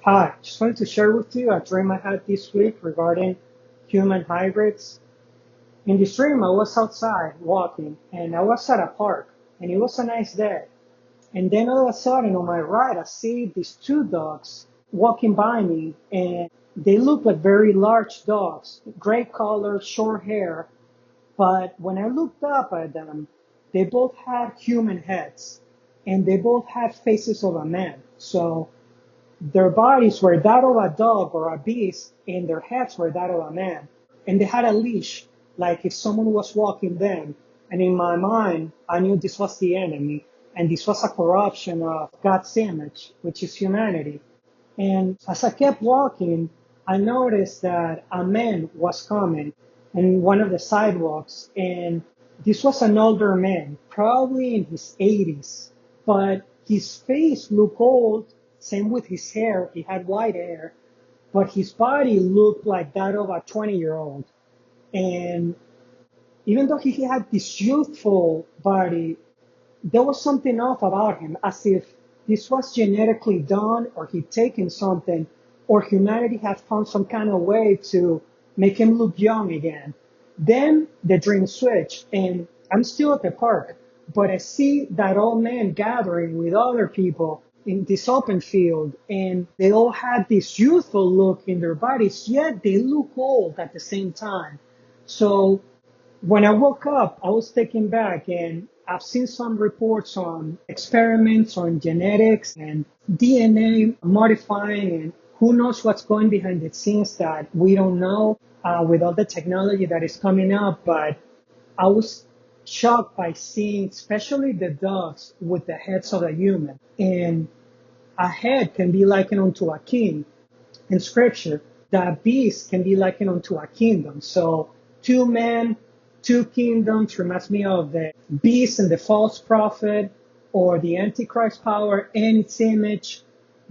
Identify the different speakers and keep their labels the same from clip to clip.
Speaker 1: Hi, just wanted to share with you a dream I had this week regarding human hybrids. In this dream, I was outside walking and I was at a park and it was a nice day. And then all of a sudden on my right, I see these two dogs walking by me and they look like very large dogs, gray color, short hair. But when I looked up at them, they both had human heads and they both had faces of a man. So their bodies were that of a dog or a beast, and their heads were that of a man. And they had a leash, like if someone was walking them. And in my mind, I knew this was the enemy, and this was a corruption of God's image, which is humanity. And as I kept walking, I noticed that a man was coming in one of the sidewalks, and this was an older man, probably in his 80s, but his face looked old, same with his hair. He had white hair, but his body looked like that of a 20-year-old. And even though he had this youthful body, there was something off about him, as if this was genetically done, or he'd taken something, or humanity had found some kind of way to make him look young again. Then the dream switched, and I'm still at the park, but I see that old man gathering with other people in this open field, and they all had this youthful look in their bodies, yet they look old at the same time. So when I woke up, I was taken back, and I've seen some reports on experiments on genetics and DNA modifying, and who knows what's going behind the scenes that we don't know with all the technology that is coming up. But I was shocked by seeing, especially the dogs with the heads of a human. And a head can be likened unto a king in scripture. The beast can be likened unto a kingdom. So two men, two kingdoms reminds me of the beast and the false prophet, or the antichrist power and its image.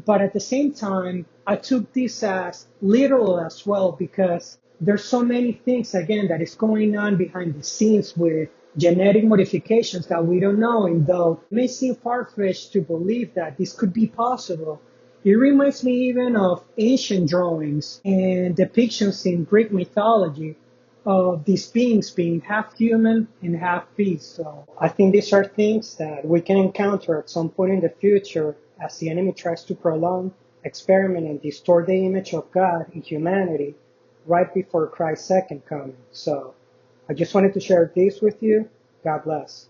Speaker 1: But at the same time, I took this as literal as well, because there's so many things again that is going on behind the scenes with genetic modifications that we don't know. And though it may seem far-fetched to believe that this could be possible, it reminds me even of ancient drawings and depictions in Greek mythology of these beings being half human and half beast. So I think these are things that we can encounter at some point in the future as the enemy tries to prolong, experiment, and distort the image of God in humanity right before Christ's second coming. So I just wanted to share this with you. God bless.